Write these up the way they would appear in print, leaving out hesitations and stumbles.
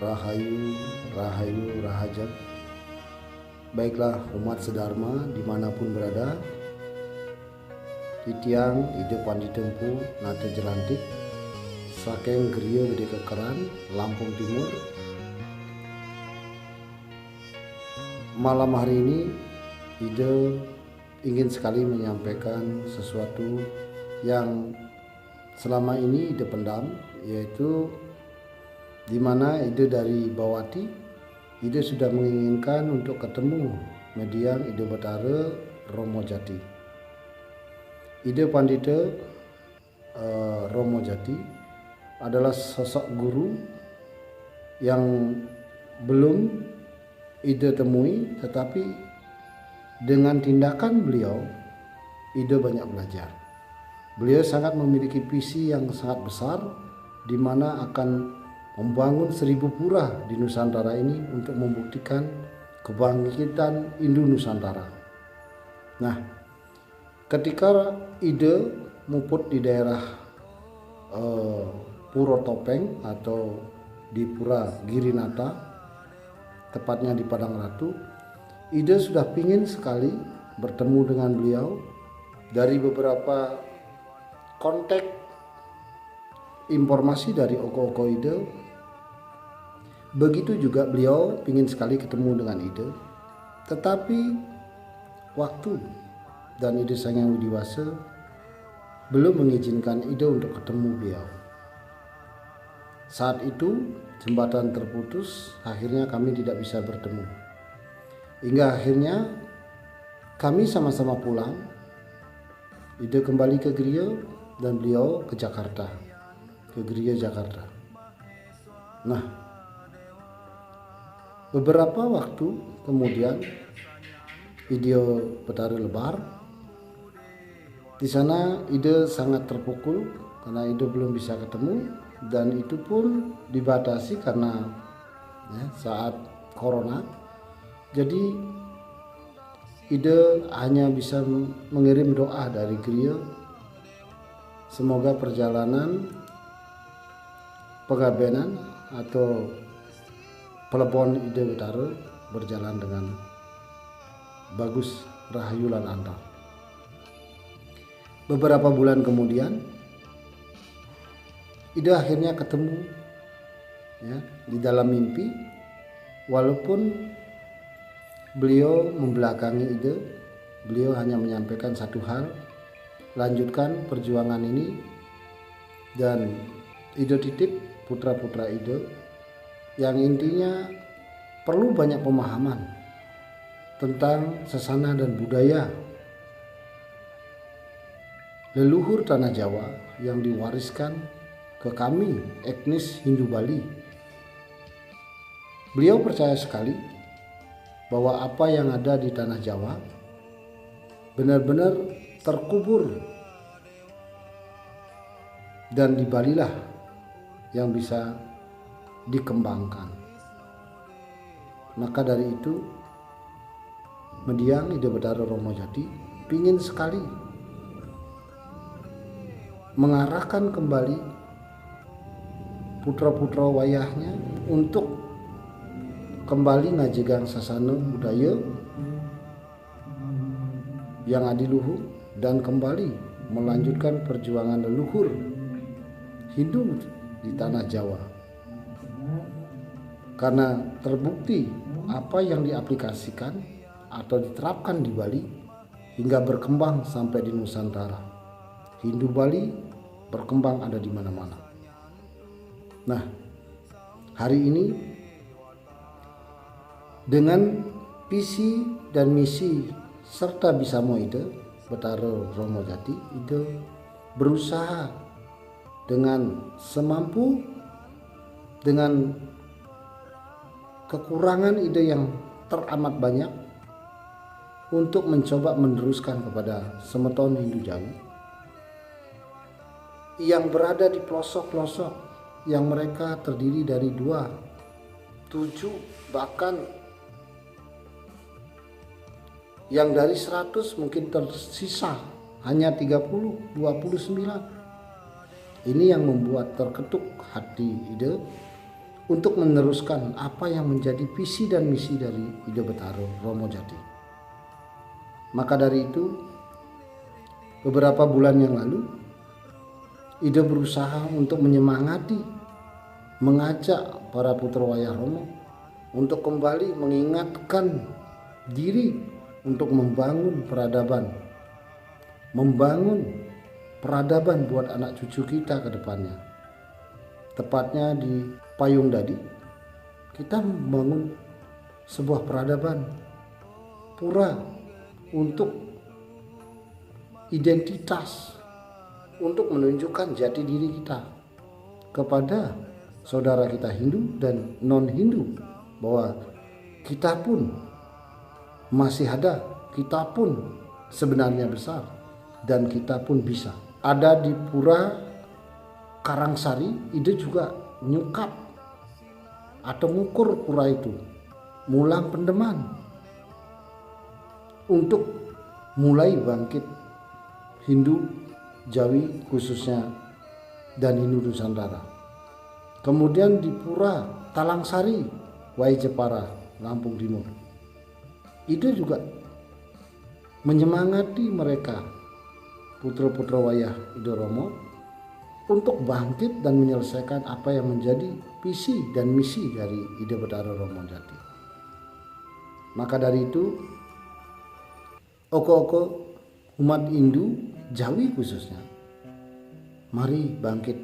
Rahayu, Rahayu, Rahajat. Baiklah umat sedharma dimanapun berada, titiang ide pandi tempu nate jelantik saking Griya Gede Kekeran, Lampung Timur. Malam hari ini ide ingin sekali menyampaikan sesuatu yang selama ini ide pendam, yaitu di mana ide dari Bawati, ide sudah menginginkan untuk ketemu mediang ide Betara Romo Jati. Ide Pandita Romo Jati adalah sosok guru yang belum ide temui, tetapi dengan tindakan beliau ide banyak belajar. Beliau sangat memiliki visi yang sangat besar, di mana akan membangun 1000 pura di Nusantara ini untuk membuktikan kebangkitan Indo Nusantara. Nah, ketika ide muput di daerah Puro Topeng atau di Pura Girinata, tepatnya di Padang Ratu, ide sudah pingin sekali bertemu dengan beliau. Dari beberapa kontak informasi dari oko-oko ide, begitu juga beliau ingin sekali ketemu dengan ide, tetapi waktu dan ide sang yang widiwasa belum mengizinkan ide untuk ketemu beliau. Saat itu jembatan terputus, akhirnya kami tidak bisa bertemu. Hingga akhirnya kami sama-sama pulang. Ide kembali ke Griya dan beliau ke Jakarta, ke Griya Jakarta. Nah, beberapa waktu kemudian video Betara Lebar. Di sana ide sangat terpukul karena ide belum bisa ketemu, dan itu pun dibatasi karena saat corona. Jadi ide hanya bisa mengirim doa dari Griya, semoga perjalanan pengabenan atau Pelebon ide Betara berjalan dengan bagus, rahayu lan antar. Beberapa bulan kemudian ide akhirnya ketemu di dalam mimpi, walaupun beliau membelakangi ide. Beliau hanya menyampaikan satu hal: lanjutkan perjuangan ini, dan ide titip putra-putra ide yang intinya perlu banyak pemahaman tentang sesana dan budaya leluhur tanah Jawa yang diwariskan ke kami etnis Hindu Bali. Beliau percaya sekali bahwa apa yang ada di tanah Jawa benar-benar terkubur, dan di Bali lah yang bisa dikembangkan. Maka dari itu mediang ide Betara Romo Jati ingin sekali mengarahkan kembali putra-putra wayahnya untuk kembali ngajegang sasana budaya yang adiluhur dan kembali melanjutkan perjuangan leluhur Hindu di tanah Jawa. Karena terbukti apa yang diaplikasikan atau diterapkan di Bali hingga berkembang sampai di Nusantara. Hindu Bali berkembang ada di mana-mana. Nah, hari ini dengan visi dan misi serta bisamo ide Betara Romo Jati, ide berusaha dengan semampu, dengan kekurangan ide yang teramat banyak, untuk mencoba meneruskan kepada semeton Hindu Jawi yang berada di pelosok-pelosok, yang mereka terdiri dari 2, 7, bahkan yang dari 100 mungkin tersisa hanya 30, 29. Ini yang membuat terketuk hati ide untuk meneruskan apa yang menjadi visi dan misi dari Ida Betara Romo Jati. Maka dari itu, beberapa bulan yang lalu, Ida berusaha untuk menyemangati, mengajak para putra wayah Romo untuk kembali mengingatkan diri untuk membangun peradaban buat anak cucu kita ke depannya. Tepatnya di Payung Dadi, kita membangun sebuah peradaban, pura untuk identitas, untuk menunjukkan jati diri kita kepada saudara kita Hindu dan non-Hindu, bahwa kita pun masih ada, kita pun sebenarnya besar, dan kita pun bisa. Ada di Pura Karangsari, Ida juga nyukap atau ngukur pura itu, mulang pendeman, untuk mulai bangkit Hindu Jawi khususnya dan Hindu Nusantara. Kemudian di Pura Talangsari, Wai Jepara, Lampung Timur, Ida juga menyemangati mereka, putra-putra wayah Ida Romo, untuk bangkit dan menyelesaikan apa yang menjadi visi dan misi dari Ida Betara Romo Jati. Maka dari itu, oko-oko umat Hindu Jawi khususnya, mari bangkit,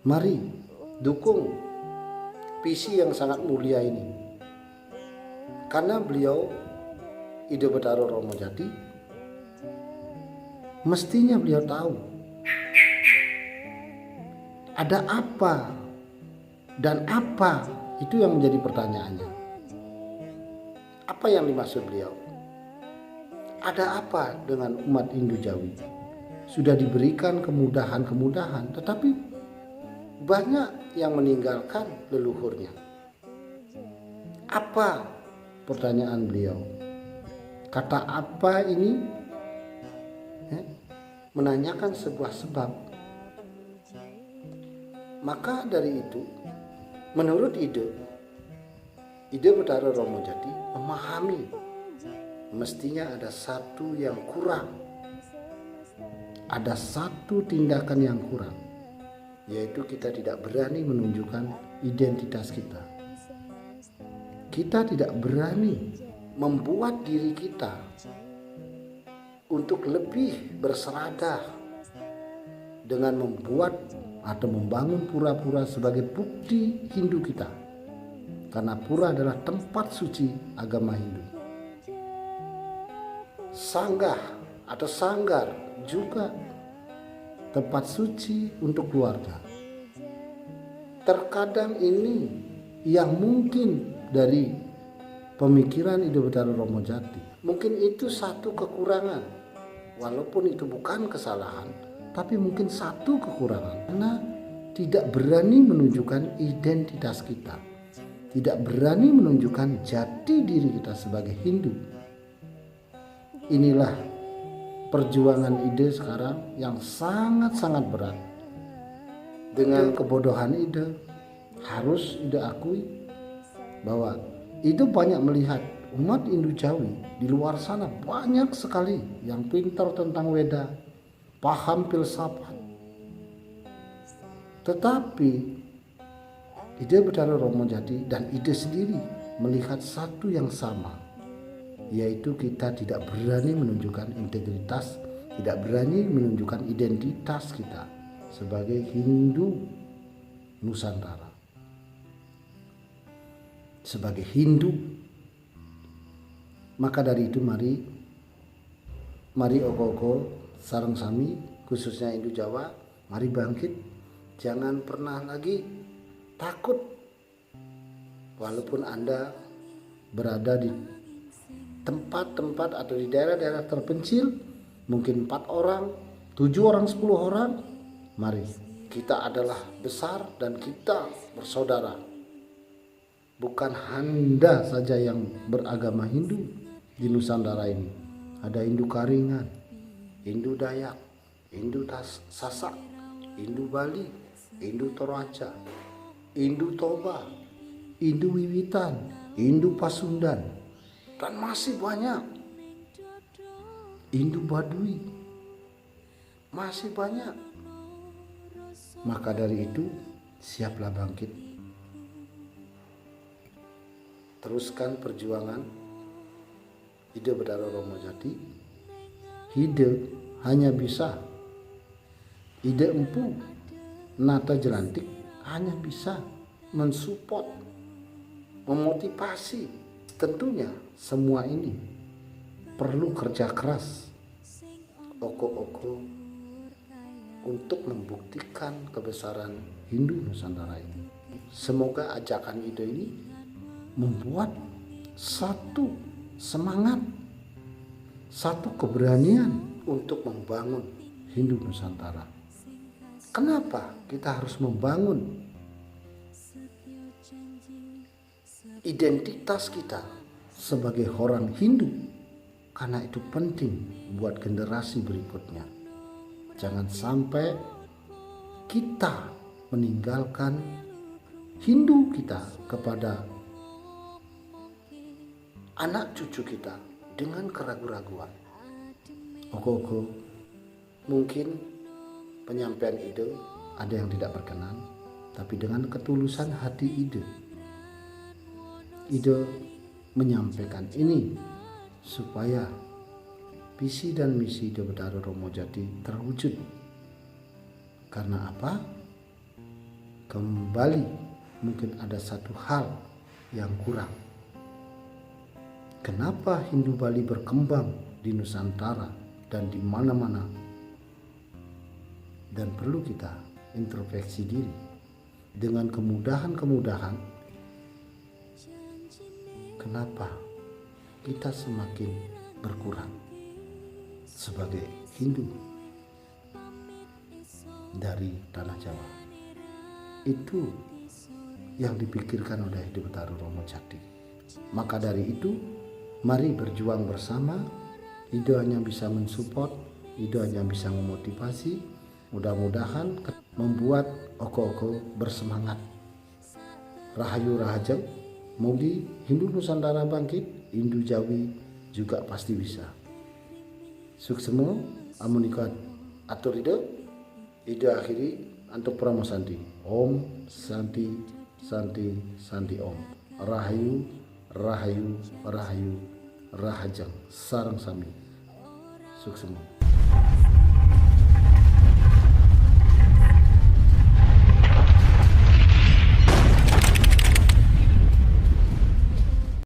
mari dukung visi yang sangat mulia ini. Karena beliau, Ida Betara Romo Jati, mestinya beliau tahu ada apa dan apa, itu yang menjadi pertanyaannya. Apa yang dimaksud beliau? Ada apa dengan umat Hindu Jawi? Sudah diberikan kemudahan-kemudahan, tetapi banyak yang meninggalkan leluhurnya. Apa, pertanyaan beliau? Kata apa ini menanyakan sebuah sebab. Maka dari itu, menurut Ida Betara Romo Jati memahami mestinya ada satu yang kurang, ada satu tindakan yang kurang, yaitu kita tidak berani menunjukkan identitas kita. Kita tidak berani membuat diri kita untuk lebih berseradah dengan membuat atau membangun pura-pura sebagai bukti Hindu kita, karena pura adalah tempat suci agama Hindu. Sanggah atau sanggar juga tempat suci untuk keluarga. Terkadang ini yang mungkin dari pemikiran Ida Betara Romo Jati, mungkin itu satu kekurangan, walaupun itu bukan kesalahan, tapi mungkin satu kekurangan, karena tidak berani menunjukkan identitas kita, tidak berani menunjukkan jati diri kita sebagai Hindu. Inilah perjuangan Ida sekarang yang sangat-sangat berat. Dengan kebodohan Ida, harus Ida akui bahwa Ida banyak melihat umat Hindu Jawi di luar sana banyak sekali yang pintar tentang Weda, paham filsafat. Tetapi Ida Betara Romo Jati dan Ida sendiri melihat satu yang sama, yaitu kita tidak berani menunjukkan integritas, tidak berani menunjukkan identitas kita sebagai Hindu Nusantara, sebagai Hindu. Maka dari itu mari oko-oko sareng sami, khususnya Hindu Jawa, mari bangkit. Jangan pernah lagi takut, walaupun Anda berada di tempat-tempat atau di daerah-daerah terpencil, mungkin 4 orang, 7 orang, 10 orang. Mari, kita adalah besar dan kita bersaudara. Bukan Anda saja yang beragama Hindu di Nusantara ini. Ada Hindu Karingan, Hindu Dayak, Hindu Sasak, Hindu Bali, Hindu Toraja, Indu Toba, Indu Wiwitan, Indu Pasundan, dan masih banyak. Indu Baduy, masih banyak. Maka dari itu, siaplah bangkit. Teruskan perjuangan. Ide Betara Romo Jati. Ide hanya bisa. Ide empu, nata jelantik hanya bisa mensupport, memotivasi. Tentunya semua ini perlu kerja keras. Oko-oko untuk membuktikan kebesaran Hindu Nusantara ini. Semoga ajakan ide ini membuat satu semangat, satu keberanian untuk membangun Hindu Nusantara. Kenapa kita harus membangun identitas kita sebagai orang Hindu? Karena itu penting buat generasi berikutnya. Jangan sampai kita meninggalkan Hindu kita kepada anak cucu kita dengan keraguan-raguan. Oko-oko, mungkin penyampaian ide ada yang tidak berkenan, tapi dengan ketulusan hati ide menyampaikan ini supaya visi dan misi Ide Betara Romo Jati terwujud. Karena apa? Kembali mungkin ada satu hal yang kurang. Kenapa Hindu Bali berkembang di Nusantara dan di mana-mana? Dan perlu kita introspeksi diri. Dengan kemudahan-kemudahan, kenapa kita semakin berkurang sebagai Hindu dari tanah Jawa? Itu yang dipikirkan oleh Ide Betara Romo Jati. Maka dari itu, mari berjuang bersama. Ide hanya bisa mensupport, ide hanya bisa memotivasi. Mudah-mudahan membuat oko-oko bersemangat. Rahayu Rahajeng, Mugi Hindu Nusantara bangkit, Hindu Jawi juga pasti bisa. Suksemo, amunikat atur ide akhiri untuk Pramosanti. Om Santi Santi Santi Om. Rahayu Rahayu Rahayu Rahajeng sareng sami. Suksemo.